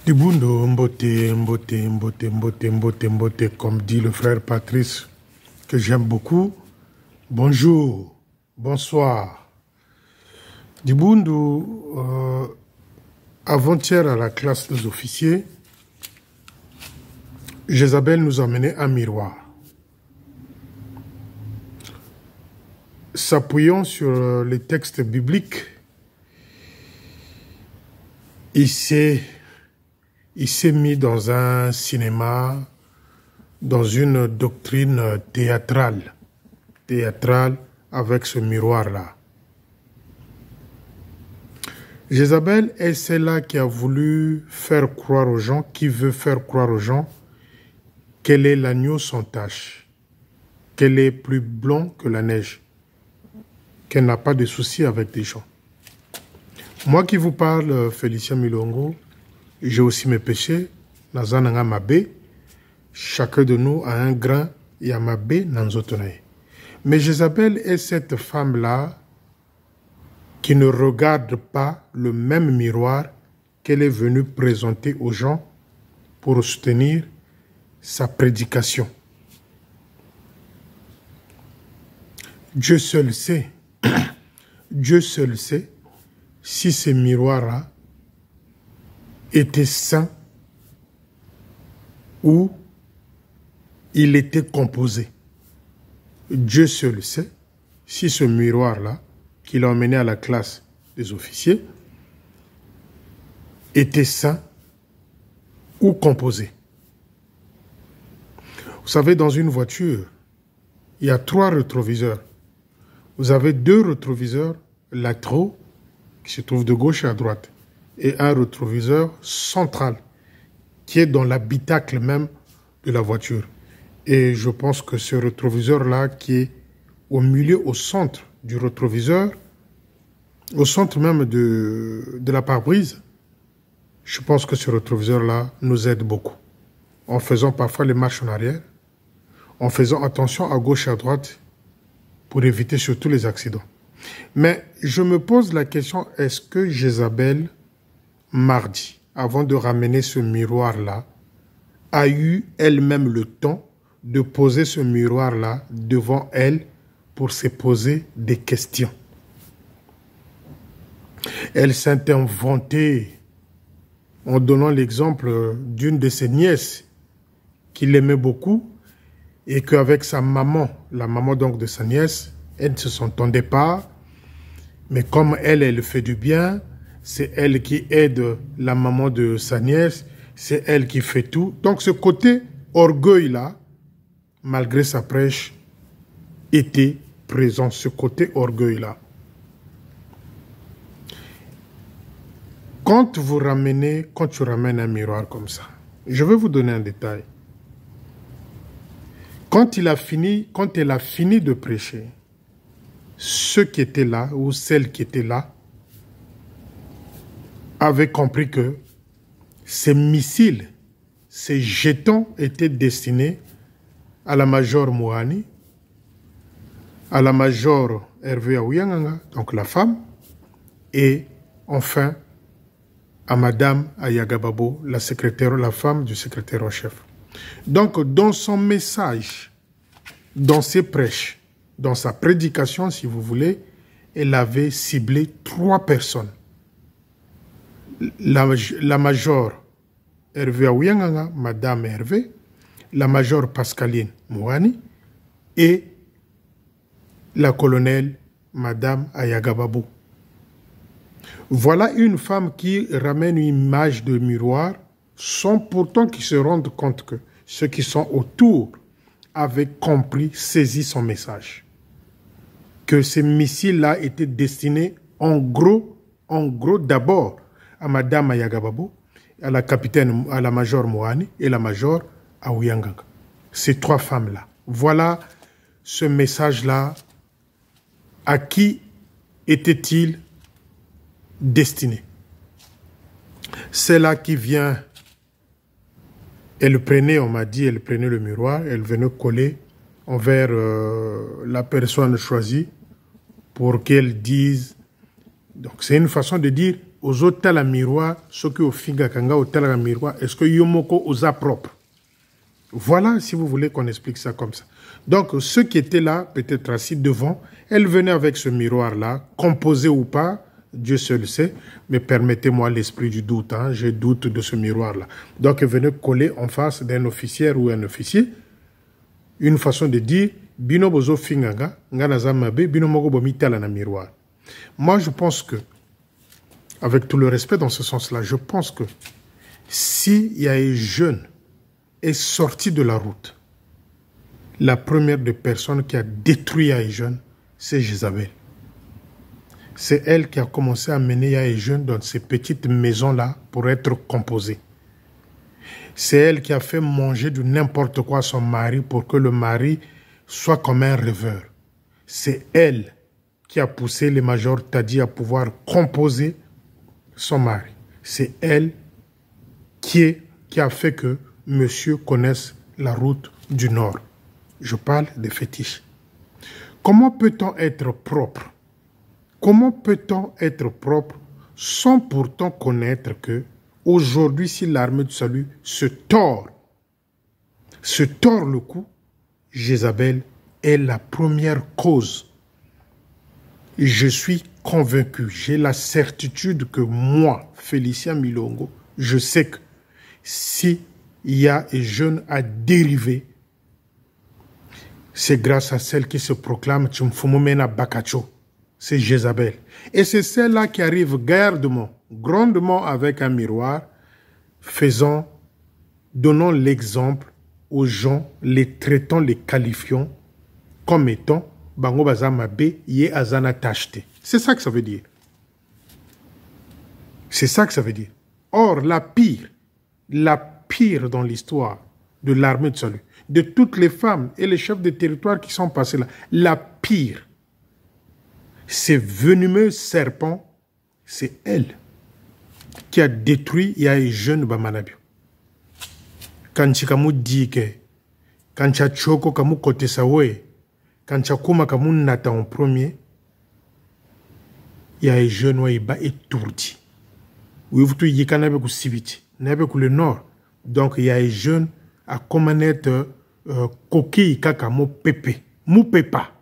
Dibundo, mbote, mbote, mbote, mbote, mbote, mbote, comme dit le frère Patrice, que j'aime beaucoup. Bonjour, bonsoir. Dibundo, avant-hier à la classe des officiers, Jézabel nous a amené un miroir. S'appuyant sur les textes bibliques, il s'est mis dans un cinéma, dans une doctrine théâtrale avec ce miroir-là. Jézabel est celle-là qui a voulu faire croire aux gens, qui veut faire croire aux gens qu'elle est l'agneau sans tache, qu'elle est plus blond que la neige, qu'elle n'a pas de soucis avec des gens. Moi qui vous parle, Félicien Milongo, j'ai aussi mes péchés, nazananga mabe, chacun de nous a un grain, et a mabe nanzotonae. Mais Jézabel est cette femme-là qui ne regarde pas le même miroir qu'elle est venue présenter aux gens pour soutenir sa prédication. Dieu seul sait, Dieu seul sait si ce miroir-là était sain ou il était composé. Dieu seul sait si ce miroir-là, qu'il a emmené à la classe des officiers, était sain ou composé. Vous savez, dans une voiture, il y a 3 rétroviseurs. Vous avez 2 rétroviseurs latéraux qui se trouvent de gauche et à droite, et un rétroviseur central qui est dans l'habitacle même de la voiture. Et je pense que ce rétroviseur-là qui est au milieu, au centre du rétroviseur, au centre même de la pare-brise, je pense que ce rétroviseur-là nous aide beaucoup. En faisant parfois les marches en arrière, en faisant attention à gauche et à droite pour éviter surtout les accidents. Mais je me pose la question, est-ce que Jézabel, mardi, avant de ramener ce miroir-là, a eu elle-même le temps de poser ce miroir-là devant elle pour se poser des questions? Elle s'est inventée en donnant l'exemple d'une de ses nièces qu'il aimait beaucoup et qu'avec sa maman, la maman donc de sa nièce, elle ne se s'entendait pas, mais comme elle fait du bien, c'est elle qui aide la maman de sa nièce, c'est elle qui fait tout. Donc ce côté orgueil-là, malgré sa prêche, était présent, ce côté orgueil-là. Quand tu ramènes un miroir comme ça, je vais vous donner un détail. Quand elle a fini de prêcher, ceux qui étaient là, ou celles qui étaient là, avaient compris que ces missiles, ces jetons étaient destinés à la major Mouhani, à la major Hervé Aouyanganga, donc la femme, et enfin à Madame Ayagababo, la femme du secrétaire en chef. Donc, dans son message, dans ses prêches, dans sa prédication, si vous voulez, elle avait ciblé 3 personnes. La major Hervé Aouyanganga, Madame Hervé, la major Pascaline Mouhani et la colonelle Madame Ayagababo. Voilà une femme qui ramène une image de miroir sans pourtant qu'ils se rendent compte que ceux qui sont autour avaient compris, saisi son message. Que ces missiles-là étaient destinés en gros d'abord à Madame Ayagababo, à la capitaine, à la major Mouhani et la major Aouyanganga. Ces 3 femmes-là. Voilà ce message-là. À qui était-il destiné? C'est là qui vient. Elle prenait, on m'a dit, elle prenait le miroir, elle venait coller envers la personne choisie pour qu'elle dise. Donc c'est une façon de dire aux autres la miroir, ceux qui au finga kanga au la miroir, est-ce que yomoko osa propre? Voilà, si vous voulez qu'on explique ça comme ça. Donc, ceux qui étaient là, peut-être assis devant, elle venait avec ce miroir-là, composé ou pas, Dieu seul sait, mais permettez-moi l'esprit du doute, hein, je doute de ce miroir-là. Donc, elle venait coller en face d'un officier ou un officier, une façon de dire, bino bozo finganga, ngana mabe, bino mogo bomitala na miroir. Moi, je pense que, avec tout le respect dans ce sens-là, je pense que s'il y a un jeune est sorti de la route, la première des personnes qui a détruit Yaéjeune, c'est Jézabel. C'est elle qui a commencé à mener Yaéjeune dans ces petites maisons-là pour être composée. C'est elle qui a fait manger du n'importe quoi à son mari pour que le mari soit comme un rêveur. C'est elle qui a poussé les majors Tadi à pouvoir composer son mari. C'est elle qui a fait que monsieur connaisse la route du Nord. Je parle des fétiches. Comment peut-on être propre? Comment peut-on être propre sans pourtant connaître que aujourd'hui, si l'armée du salut se tord le cou, Jézabel est la première cause. Je suis convaincu, j'ai la certitude que moi, Félicien Milongo, je sais que si il y a un jeune à dériver, c'est grâce à celle qui se proclame Tchumfumumena Bakacho. C'est Jézabel. Et c'est celle-là qui arrive grandement avec un miroir, donnant l'exemple aux gens, les traitant, les qualifiant comme étant Bango Bazama B, Ye Azana Tachete. C'est ça que ça veut dire. C'est ça que ça veut dire. Or, la pire dans l'histoire de l'armée de salut, de toutes les femmes et les chefs de territoire qui sont passés là, la pire, ces venimeux serpents, c'est elle qui a détruit Yaéjeune Bamanabio. Quand tu dit que, quand tu as choko kamu kote sawe, quand tu as kuma kamu nata en premier, Yaéjeune wa iba étourdi. Oui, vous y kanabe ku sibiti, nabe ku le nord. Donc Yaéjeune a commané coquille kaka mo pepe, mou pepa.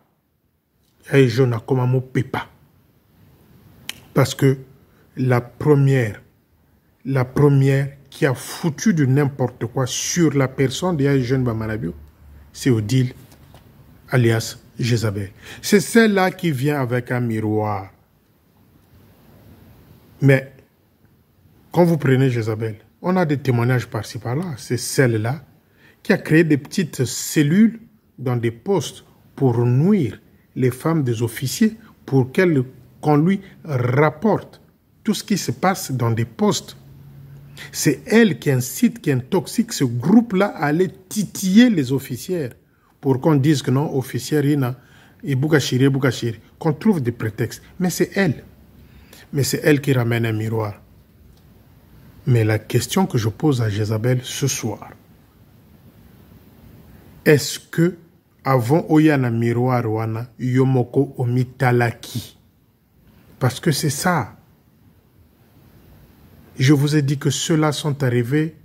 Yaéjeune a comme mo pepa. Parce que la première qui a foutu de n'importe quoi sur la personne de Yaéjeune Bamanabio, c'est Odile, alias Jézabel. C'est celle-là qui vient avec un miroir. Mais, quand vous prenez Jézabel, on a des témoignages par-ci par-là. C'est celle-là qui a créé des petites cellules dans des postes pour nuire les femmes des officiers, pour qu'on lui rapporte tout ce qui se passe dans des postes. C'est elle qui incite, qui intoxique ce groupe-là à aller titiller les officières pour qu'on dise que non, officière, et Boukachiri, qu'on trouve des prétextes. Mais c'est elle. Mais c'est elle qui ramène un miroir. Mais la question que je pose à Jézabel ce soir, est-ce que avant Oyana miroir wana yomoko omitalaki? Parce que c'est ça. Je vous ai dit que ceux-là sont arrivés,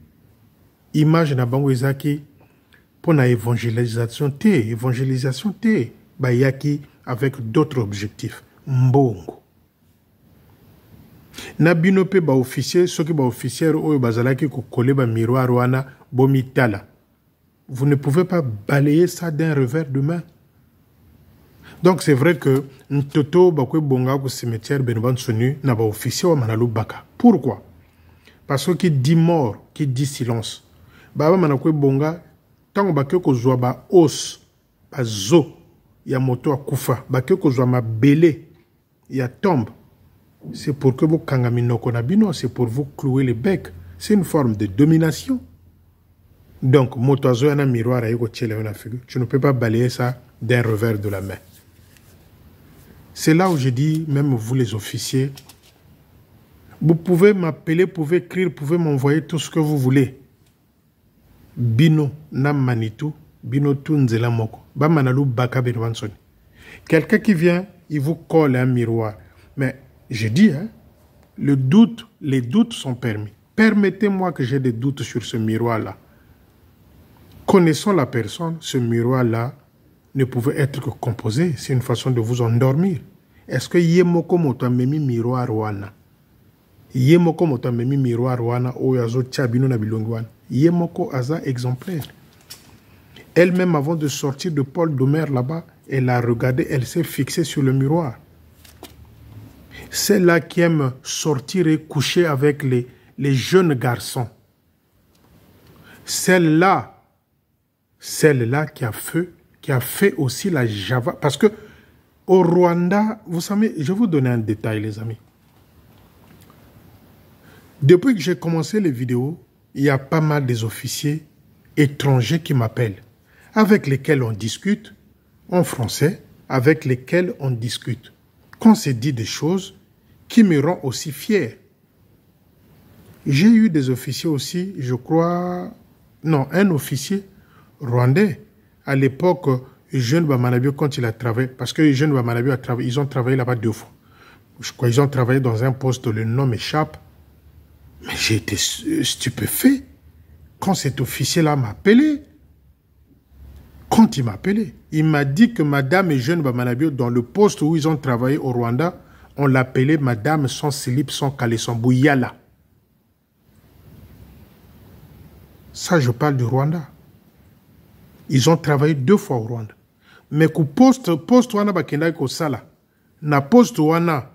image na bango ezaki, pour la évangélisation T, bayaki avec d'autres objectifs. Mbongo. Na binope ba officier, ceux qui ba officier oyo bazalaki ko coller ba miroir wana bomitala. Vous ne pouvez pas balayer ça d'un revers de main. Donc c'est vrai que Ntoto bakwe bonga ko cimetière Benoban Sonu na ba officier wa manalu baka. Pourquoi? Parce que qui dit mort, qui dit silence. Baba manakwe bonga tango bakwe ko zwa ba os, ba zo ya moto akufa, bakwe ko zwa ma belé ya tombe. C'est pour que vous kangamino konabino, c'est pour vous clouer les becs. C'est une forme de domination. Donc, motoazo yana miroir aïko tchele yana figure. Tu ne peux pas balayer ça d'un revers de la main. C'est là où je dis, même vous les officiers, vous pouvez m'appeler, vous pouvez écrire, vous pouvez m'envoyer tout ce que vous voulez. Bino nam manitou, bino tunzela moko. Ba manalu baka benwansoni. Quelqu'un qui vient, il vous colle un miroir. Mais je dis, hein, les doutes sont permis. Permettez-moi que j'ai des doutes sur ce miroir-là. Connaissant la personne, ce miroir-là ne pouvait être que composé. C'est une façon de vous endormir. Est-ce que yemoko moto amemi miroir wana? Yemoko moto amemi miroir wana oyazo tchabino na bilongi wana. Yemoko aza exemplaire. Elle-même, avant de sortir de Paul Doumer là-bas, elle a regardé, elle s'est fixée sur le miroir. Celle-là qui aime sortir et coucher avec les jeunes garçons. Celle-là qui a fait aussi la Java. Parce que au Rwanda, vous savez, je vais vous donner un détail, les amis. Depuis que j'ai commencé les vidéos, il y a pas mal des officiers étrangers qui m'appellent, avec lesquels on discute en français, avec lesquels on discute. Qu'on se dit des choses qui me rendent aussi fier. J'ai eu des officiers aussi, je crois, non, un officier rwandais. À l'époque, Jeune Bamanabio, quand il a travaillé, parce que Jeune Bamanabio a travaillé, ils ont travaillé là-bas 2 fois. Je crois qu'ils ont travaillé dans un poste, le nom m'échappe. Mais j'ai été stupéfait quand cet officier-là m'a appelé. Quand il m'a appelé, il m'a dit que Madame et Jeune Bamanabio, dans le poste où ils ont travaillé au Rwanda, on l'appelait Madame sans slip, sans caleçon, Bouyala. Ça, je parle du Rwanda. Ils ont travaillé 2 fois au Rwanda. Mais que poste wana bakenda ko sala. Na poste wana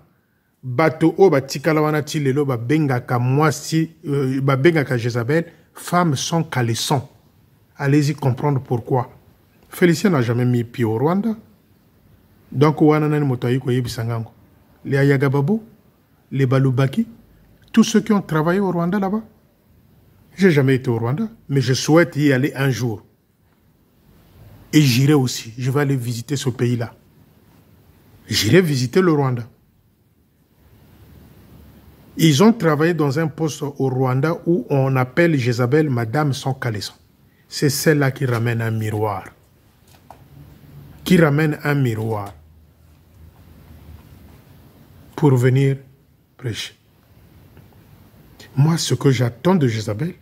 bato o batikala wana tilelo ba bengaka mwasi ba bengaka Jézabel, femme sans caleçon. Allez-y comprendre pourquoi. Félicien n'a jamais mis pied au Rwanda. Donc wana nani motayi ko yebisangango. Les Ayagababo, les Balubaki, tous ceux qui ont travaillé au Rwanda là-bas. J'ai jamais été au Rwanda, mais je souhaite y aller un jour. Et j'irai aussi. Je vais aller visiter ce pays-là. J'irai visiter le Rwanda. Ils ont travaillé dans un poste au Rwanda où on appelle Jézabel Madame sans caleçon. C'est celle-là qui ramène un miroir. Qui ramène un miroir pour venir prêcher. Moi, ce que j'attends de Jézabel,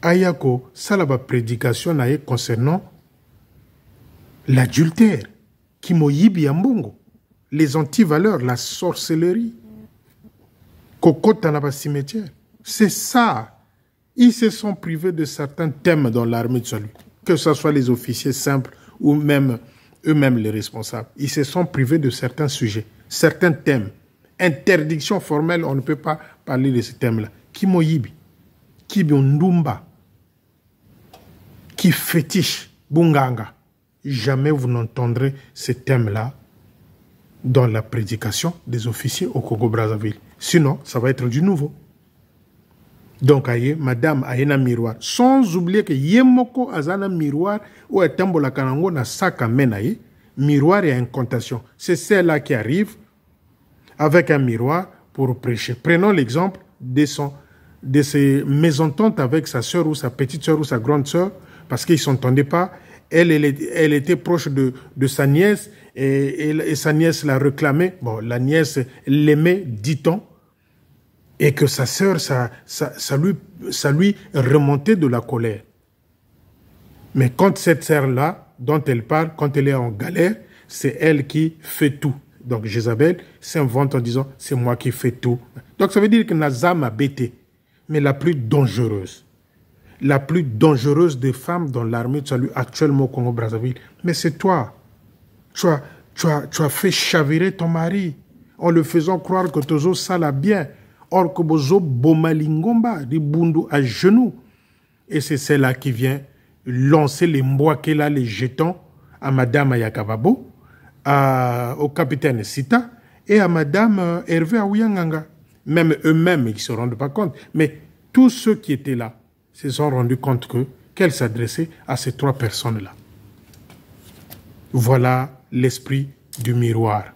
Ayako, ça la prédication concernant l'adultère, Kimoyibi Ambongo, les antivaleurs, la sorcellerie, Kokotanaba cimetière. C'est ça. Ils se sont privés de certains thèmes dans l'armée de salut, que ce soit les officiers simples ou même eux-mêmes les responsables. Ils se sont privés de certains sujets, certains thèmes. Interdiction formelle, on ne peut pas parler de ces thèmes-là. Kimoyibi, Kibiondumba, qui fétiche, Bunganga. Jamais vous n'entendrez ces thèmes-là dans la prédication des officiers au Congo-Brazzaville. Sinon, ça va être du nouveau. Donc, aye, madame a un miroir. Sans oublier que Yemoko a un miroir ou est un kanango na saka menaye. Miroir et incantation. C'est celle-là qui arrive avec un miroir pour prêcher. Prenons l'exemple de ses mésententes avec sa soeur ou sa petite soeur ou sa grande soeur, parce qu'ils ne s'entendaient pas. Elle était proche de sa nièce et sa nièce la réclamait. Bon, la nièce l'aimait, dit-on, et que sa sœur, ça lui remontait de la colère. Mais quand cette sœur-là, dont elle parle, quand elle est en galère, c'est elle qui fait tout. Donc Jézabel s'invente en disant, c'est moi qui fais tout. Donc ça veut dire que Naza m'a bêté, mais la plus dangereuse des femmes dans l'armée de salut actuellement au Congo-Brazzaville. Mais c'est toi. Tu as fait chavirer ton mari en le faisant croire que Tozo sala bien. Or que Bozo Bomalingomba, di Bundu à genoux. Et c'est celle-là qui vient lancer les mboakela, les jetons à Madame Ayakababo, au capitaine Sita et à Madame Hervé Aouyanganga. Même eux-mêmes, ils ne se rendent pas compte. Mais tous ceux qui étaient là se sont rendus compte qu'elle s'adressait à ces 3 personnes-là. Voilà l'esprit du miroir.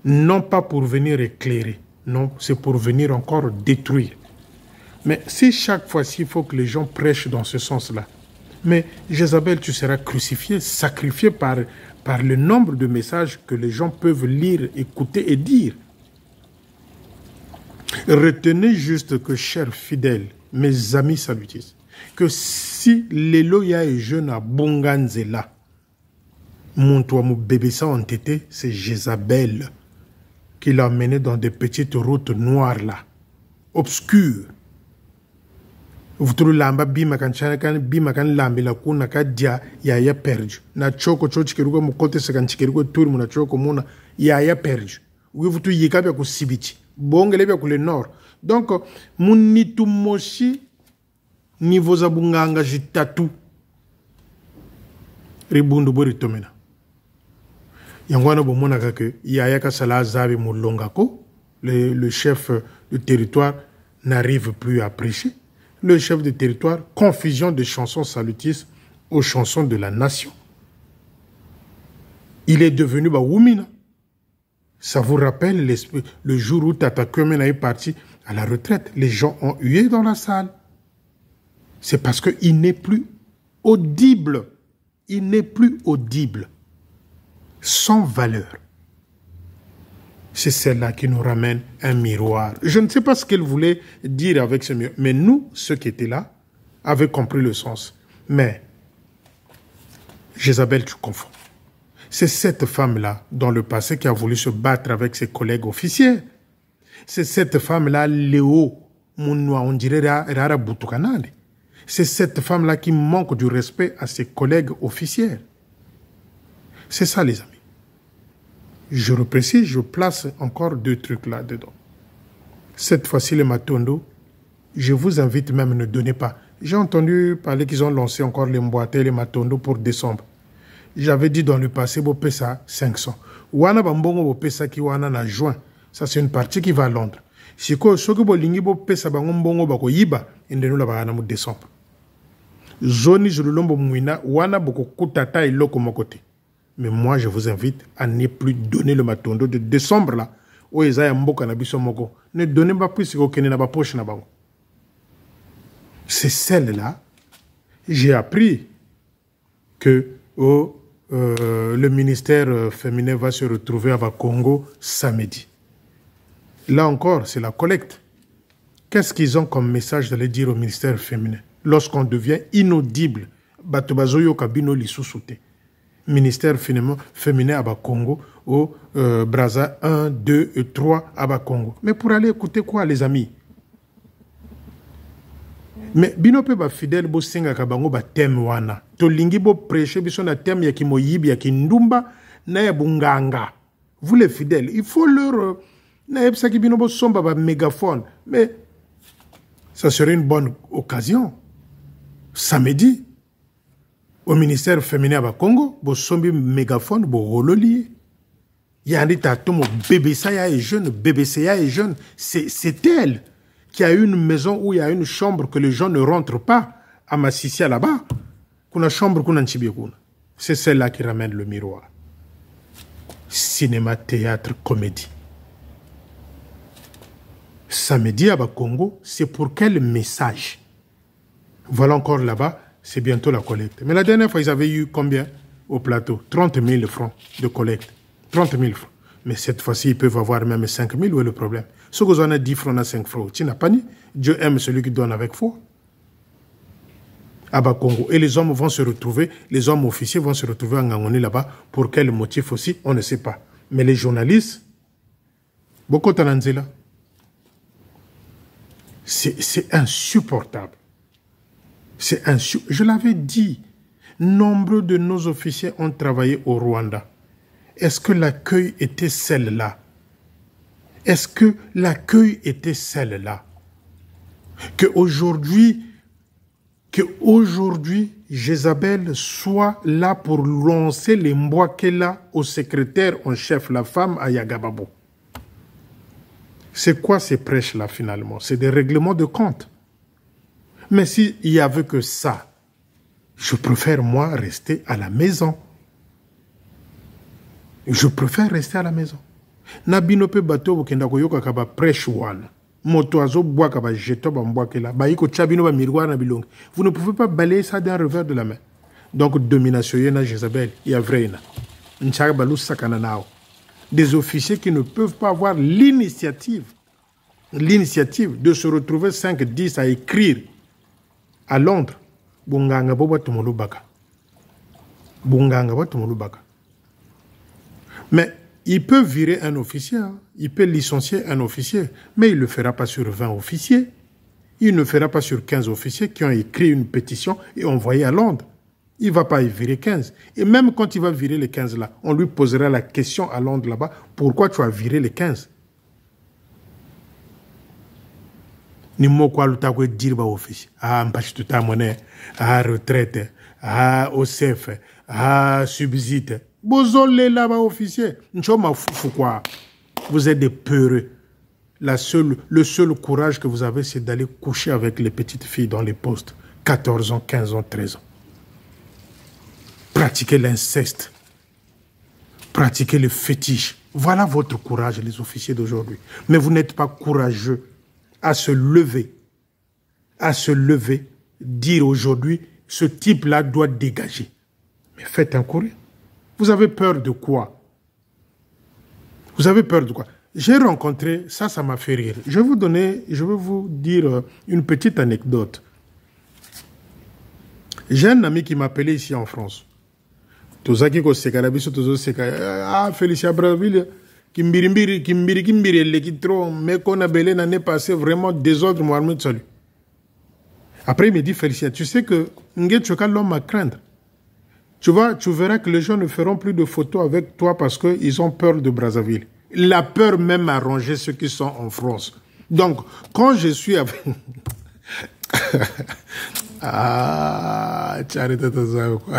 Non pas pour venir éclairer, non, c'est pour venir encore détruire. Mais si chaque fois-ci, il faut que les gens prêchent dans ce sens-là, mais Jézabel, tu seras crucifié, sacrifié par le nombre de messages que les gens peuvent lire, écouter et dire. Retenez juste que, chers fidèles, mes amis salutistes, que si l'éloya est jeune à Bonganzela, mon bébé ça entêté, c'est Jézabel qui l'a emmené dans des petites routes noires là, obscures. Vous trouvez lamba bima kan lambi la kuna ka dia ya perdu. Na choko chikiruko mukote se kan chikiruko tour muna choko muna ya perdu. Vous trouvez yika bya ku sibiti. Bongele bya ku le nord. Donc munitu moshi niveau za bunganga jitatu. Ribundu bori tomena. Yangwana bomona que Yaya Kasala Zabi Moulongako, le chef du territoire, n'arrive plus à prêcher. Le chef du territoire, confusion des chansons salutistes aux chansons de la nation. Il est devenu Wumina. Ça vous rappelle le jour où Tata Kwemen est parti à la retraite. Les gens ont hué dans la salle. C'est parce qu'il n'est plus audible. Il n'est plus audible. Sans valeur. C'est celle-là qui nous ramène un miroir. Je ne sais pas ce qu'elle voulait dire avec ce miroir, mais nous, ceux qui étaient là, avaient compris le sens. Mais, Jézabel, tu confonds. C'est cette femme-là, dans le passé, qui a voulu se battre avec ses collègues officiers. C'est cette femme-là, Léo, on dirait Rara Boutoukanale. C'est cette femme-là qui manque du respect à ses collègues officiers. C'est ça, les amis. Je reprécise, je place encore deux trucs là-dedans. Cette fois-ci, les Matondo, je vous invite même, ne donnez pas. J'ai entendu parler qu'ils ont lancé encore les Mboité, les Matondo pour décembre. J'avais dit dans le passé, vous payez ça 500. Wana bambongo vous payez ça qui wana na juin. Ça, c'est une partie qui va à Londres. Si vous avez vous payez ça bambongo bako yiba, indenu la bahana mu décembre. Zoni zululombo muina, wana boko kutata iloko mokote. Mais moi, je vous invite à ne plus donner le Matondo de décembre là. Où ils aient un beau cannabis au mogo. Ne donnez pas plus que vous n'avez pas poche na bango. C'est celle-là. J'ai appris que le ministère féminin va se retrouver à Congo samedi. Là encore, c'est la collecte. Qu'est-ce qu'ils ont comme message d'aller dire au ministère féminin? Lorsqu'on devient inaudible, Batobazoyo Kabino Lissousouté. Ministère féminin à Congo, au Brazza 1, 2 et 3 à Congo. Mais pour aller écouter quoi, les amis? Mais binope ba fidèle bo singa kabango ba thème wana. To lingi bo prêcher biso na thème ya kimoyibi ya kindumba na ya bunganga. Vous les fidèles, il faut leur na yebsa ki bino bo somba ba mégaphone. Mais ça serait une bonne occasion. Samedi, au ministère féminin à Congo, bo sombi mégaphone, bo rololi. Yandi tatomo bébé ça est jeune, bébé ça est jeune. C'est elle qui a une maison où il y a une chambre que les gens ne rentrent pas à Massissia là-bas. Kuna chambre kuna nchibekuna. C'est celle-là qui ramène le miroir. Cinéma, théâtre, comédie. Samedi à Congo, c'est pour quel message? Voilà encore là-bas. C'est bientôt la collecte. Mais la dernière fois, ils avaient eu combien au plateau? 30 000 francs de collecte. 30 000 francs. Mais cette fois-ci, ils peuvent avoir même 5 000. Où est le problème? Ce que vous en avez 10 francs à 5 francs, tu n'as pas ni. Dieu aime celui qui donne avec foi. À Congo. Et les hommes vont se retrouver, les hommes officiers vont se retrouver en Ngangoni là-bas. Pour quel motif aussi, on ne sait pas. Mais les journalistes, beaucoup de c'est insupportable. Je l'avais dit, nombreux de nos officiers ont travaillé au Rwanda. Est-ce que l'accueil était celle-là? Est-ce que l'accueil était celle-là? Qu'aujourd'hui, Jézabel soit là pour lancer les Mbouakela au secrétaire en chef, la femme à Yagababo. C'est quoi ces prêches-là finalement? C'est des règlements de compte. Mais s'il n'y avait que ça, je préfère moi rester à la maison. Je préfère rester à la maison. Nabinope bateau bokenda koyoka kaba prêche wana. Moto azo bois kaba jeto ba mbwakela. Ba yiko chabino ba miroir na bilong. Vous ne pouvez pas balayer ça d'un revers de la main. Donc domination yena Jézabel, il y a vrai na. Nchaka balou sakana nao. Des officiers qui ne peuvent pas avoir l'initiative l'initiative de se retrouver 5-10 à écrire à Londres. Bunganga boba tumulubaka. Bunganga boba tumulubaka. Mais il peut virer un officier, hein. Il peut licencier un officier, mais il ne le fera pas sur 20 officiers. Il ne le fera pas sur 15 officiers qui ont écrit une pétition et envoyé à Londres. Il ne va pas y virer 15. Et même quand il va virer les 15 là, on lui posera la question à Londres là-bas, pourquoi tu as viré les 15? Ni mo kwa luta kwe dirba officier. Ah, mpachi tuta monnaie, ah, retraite, ah, OCF, ah, subside. Bozole là-bas officier. Nchoma foufou quoi. Vous êtes des peureux. Le seul courage que vous avez, c'est d'aller coucher avec les petites filles dans les postes. 14 ans, 15 ans, 13 ans. Pratiquez l'inceste. Pratiquez le fétiche. Voilà votre courage, les officiers d'aujourd'hui. Mais vous n'êtes pas courageux à se lever, dire aujourd'hui, ce type-là doit dégager. Mais faites un courrier. Vous avez peur de quoi? Vous avez peur de quoi? J'ai rencontré, ça m'a fait rire. Je vais vous dire une petite anecdote. J'ai un ami qui m'appelait ici en France. Ah, Félicien Brazzaville, Kimbiri, mais qu'on a belé l'année passée, vraiment désordre, Mohamed Salut. Après, il me dit, Félicien, tu sais que l'homme à craindre. Tu verras que les gens ne feront plus de photos avec toi parce qu'ils ont peur de Brazzaville. La peur même a rongé ceux qui sont en France. Donc, quand je suis avec... Ah, tu arrêtes de ça, quoi.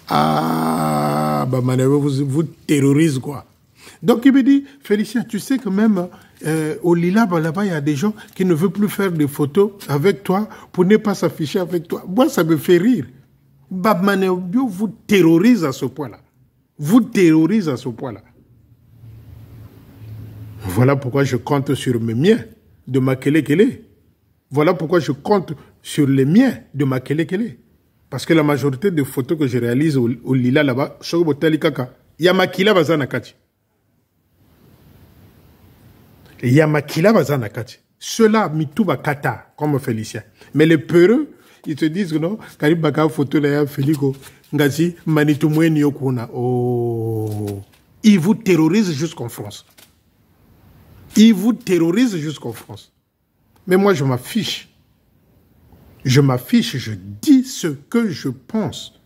Ah, bah, vous terrorise, quoi. Donc, il me dit, Félicien, tu sais que même au Lila, là-bas, il y a des gens qui ne veulent plus faire des photos avec toi pour ne pas s'afficher avec toi. Moi, ça me fait rire. Babmanebio vous terrorise à ce point-là. Vous terrorise à ce point-là. Voilà pourquoi je compte sur mes miens de Makele-Kele. Voilà pourquoi je compte sur les miens de Makele-Kele. Parce que la majorité des photos que je réalise au Lila là-bas, il y a Makila Bazanakati. Il y a Makila Bazanakati. Ceux-là, Mitouba Kata, comme Félicien. Mais les peureux, ils te disent que non, Karib Baka photo là, Félico, Ngazi, Manitumwe Nyokuna. Oh. Ils vous terrorisent jusqu'en France. Ils vous terrorisent jusqu'en France. Mais moi, je m'affiche. Je m'affiche, je dis ce que je pense.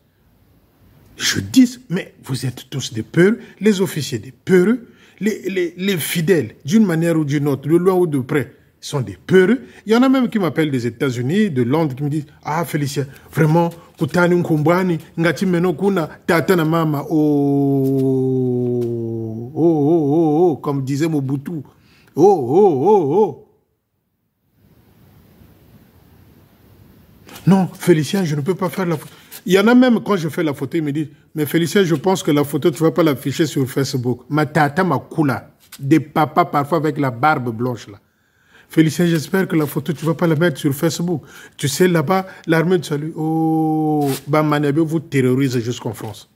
Je dis, mais vous êtes tous des peureux, les officiers des peureux, les fidèles, d'une manière ou d'une autre, de loin ou de près, sont des peureux. Il y en a même qui m'appellent des États-Unis, de Londres, qui me disent, ah Félicien, vraiment, Kutani Nkumbani, Ngati Menokuna, Tatana Mama, oh, comme disait Mobutu, oh. Non, Félicien, je ne peux pas faire la photo. Il y en a même, quand je fais la photo, ils me disent, mais Félicien, je pense que la photo, tu ne vas pas l'afficher sur Facebook. Ma tata, ma koula, des papas parfois avec la barbe blanche là. Félicien, j'espère que la photo, tu ne vas pas la mettre sur Facebook. Tu sais, là-bas, l'armée de salut, oh, Bamanebe vous terrorise jusqu'en France.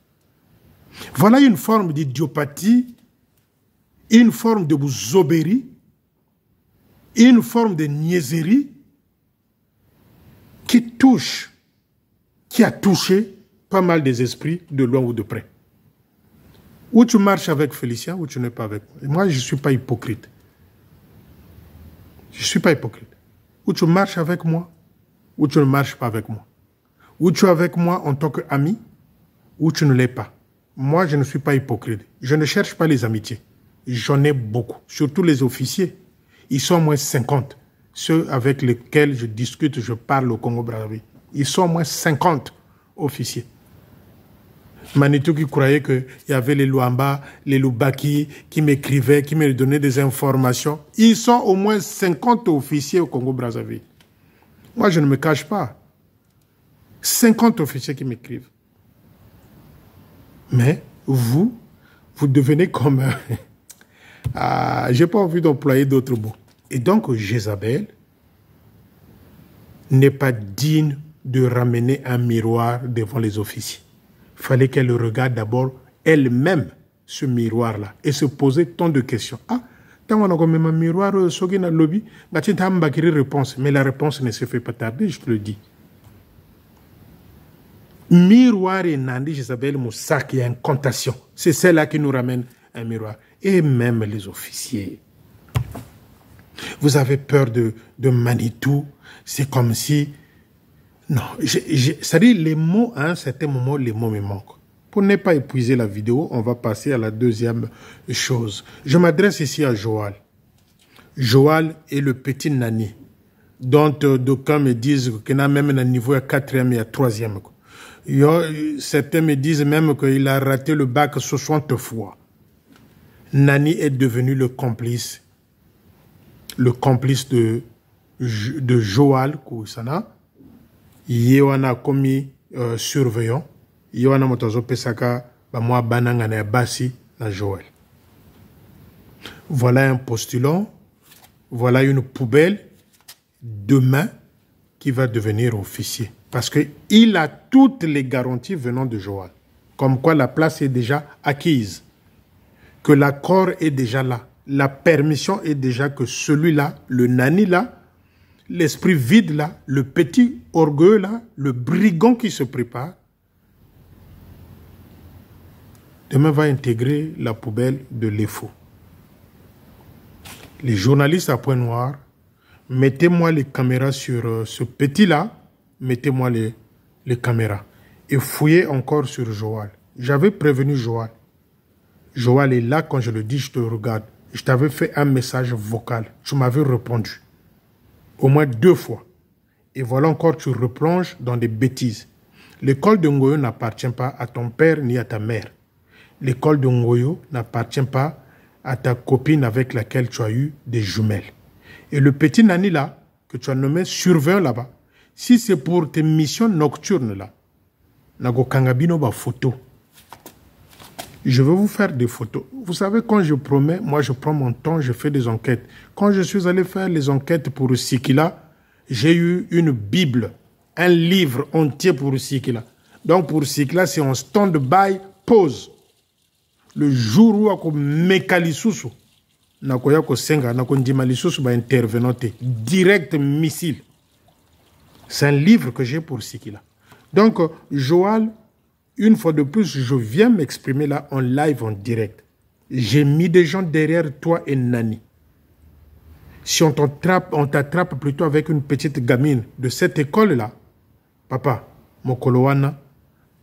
Voilà une forme d'idiopathie, une forme de zoberie, une forme de niaiserie qui a touché pas mal des esprits de loin ou de près. Ou tu marches avec Félicien, ou tu n'es pas avec moi. Et moi, je ne suis pas hypocrite. Je ne suis pas hypocrite. Ou tu marches avec moi, ou tu ne marches pas avec moi. Ou tu es avec moi en tant qu'ami, ou tu ne l'es pas. Moi, je ne suis pas hypocrite. Je ne cherche pas les amitiés. J'en ai beaucoup. Surtout les officiers. Ils sont au moins 50. Ceux avec lesquels je discute, je parle au Congo-Brazzaville. Ils sont au moins 50 officiers. Manitou qui croyait qu'il y avait les Luamba, les Lubaki, qui m'écrivaient, qui me donnaient des informations. Ils sont au moins 50 officiers au Congo-Brazzaville. Moi, je ne me cache pas. 50 officiers qui m'écrivent. Mais vous devenez comme... je n'ai pas envie d'employer d'autres mots. Et donc, Jézabel n'est pas digne de ramener un miroir devant les officiers. Il fallait qu'elle regarde d'abord elle-même ce miroir-là et se poser tant de questions. Ah, tant on a comme un miroir, ce na lobby, réponse, mais la réponse ne se fait pas tarder, je te le dis. Miroir et Nandi, Isabelle Moussak, il y a une contation. C'est celle-là qui nous ramène un miroir. Et même les officiers. Vous avez peur de Manitou. C'est comme si... Non, c'est-à-dire les mots, à un certain moment, les mots me manquent. Pour ne pas épuiser la vidéo, on va passer à la deuxième chose. Je m'adresse ici à Joal. Joal est le petit Nani, dont d'aucuns me disent qu'il a même un niveau à 4e et à 3e. Certains me disent même qu'il a raté le bac 60 fois. Nani est devenu le complice de Joal Kouissana. Yewana commis surveillant. Yewana motozo pesaka ba moi bananga na basi na Joel. Voilà un postulant. Voilà une poubelle demain qui va devenir officier. Parce qu'il a toutes les garanties venant de Joal. Comme quoi la place est déjà acquise. Que l'accord est déjà là. La permission est déjà que celui-là, le Nani là, l'esprit vide là, le petit orgueil là, le brigand qui se prépare, demain va intégrer la poubelle de l'EFO. Les journalistes à point noir, mettez-moi les caméras sur ce petit-là, mettez-moi les caméras. Et fouillez encore sur Joal. J'avais prévenu Joal. Joal est là quand je le dis, je te regarde. Je t'avais fait un message vocal. Tu m'avais répondu. Au moins 2 fois. Et voilà encore, tu replonges dans des bêtises. L'école de Ngoyo n'appartient pas à ton père ni à ta mère. L'école de Ngoyo n'appartient pas à ta copine avec laquelle tu as eu des jumelles. Et le petit Nani là, que tu as nommé surveillant là-bas, si c'est pour tes missions nocturnes là, nago kangabino ba photo. Je vais vous faire des photos. Vous savez, quand je promets, moi je prends mon temps, je fais des enquêtes. Quand je suis allé faire les enquêtes pour Sikila, j'ai eu une Bible, un livre entier pour Sikila. Donc pour Sikila, c'est en stand-by, pause. Le jour où ako mekali susu, nakoya ko senga, nako ndimali susu ba intervenante, direct missile. C'est un livre que j'ai pour Sikila. Donc, Joal, une fois de plus, je viens m'exprimer là en live, en direct. J'ai mis des gens derrière toi et Nani. Si on t'attrape plutôt avec une petite gamine de cette école-là, papa, Mokolowana,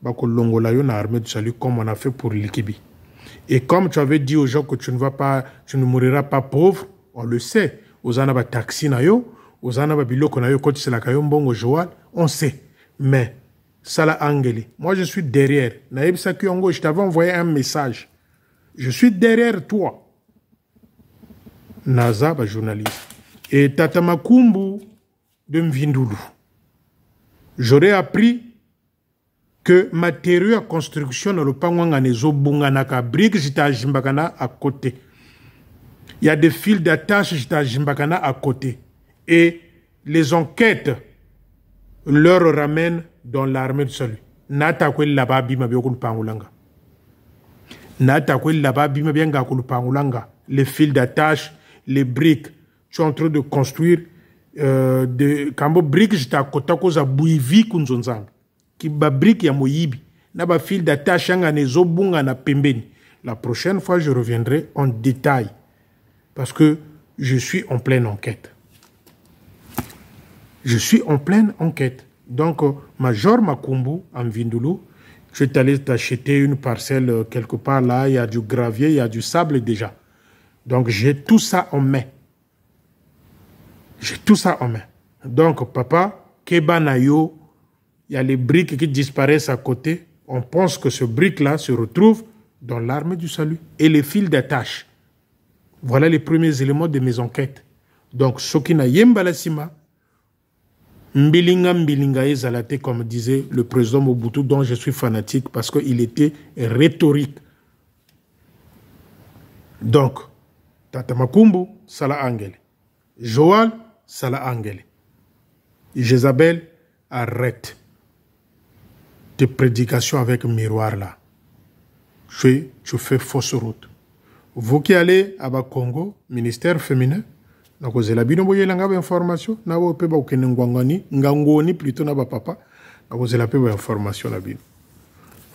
Bako Longolayo na armée du salut comme on a fait pour l'Ikibi. Et comme tu avais dit aux gens que tu ne mouriras pas pauvre, on le sait. Ozana ba taxi na yo, ozana ba biloko na yo koti c'est la kayombongo Joal, on sait. Mais Sala Angeli, moi je suis derrière. Naïb Sakiongo, je t'avais envoyé un message. Je suis derrière toi. Naza, ba journaliste. Et Tata Makumbu de Mvindoulou. J'aurais appris que matériaux à construction dans le Pangwanga Nezo Bunganaka, briques jita Jimbakana à côté. Il y a des fils d'attache jita Jimbakana à côté. Et les enquêtes leur ramènent dans l'armée de salut. Nata kwe laba bima biokun pangulanga. Nata kwe laba bima bianga kulu pangulanga. Les fils d'attache, les briques. Tu es en train de construire des kambo briques jita kota koza buivi kunzonzanga. Ki ba brique ya moyibi. Na ba fil d'attache anga nezo bunga na pembeni. La prochaine fois, je reviendrai en détail. Parce que je suis en pleine enquête. Je suis en pleine enquête. Donc, Major Makumbu, en Vindoulou, je suis allé t'acheter une parcelle quelque part là, il y a du gravier, il y a du sable déjà. Donc, j'ai tout ça en main. J'ai tout ça en main. Donc, papa, Keba Nayo, il y a les briques qui disparaissent à côté. On pense que ce brique-là se retrouve dans l'armée du salut. Et les fils d'attache. Voilà les premiers éléments de mes enquêtes. Donc, Sokina Yembalasima, Mbilinga Ezalate, comme disait le président Mobutu, dont je suis fanatique parce qu'il était rhétorique. Donc, Tata Makumbu, Sala Angele. Joal, Sala Angele. Jézabel, arrête tes prédications avec miroir là. tu fais fausse route. Vous qui allez à Congo, ministère féminin, vous avez la information, vous avez plutôt na papa, vous avez la information.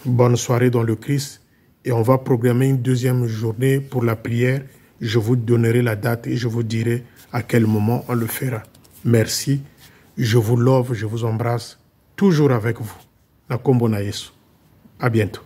Bonne soirée dans le Christ et on va programmer une deuxième journée pour la prière. Je vous donnerai la date et je vous dirai à quel moment on le fera. Merci. Je vous love, je vous embrasse. Toujours avec vous. Na kombo na Yesu. À bientôt.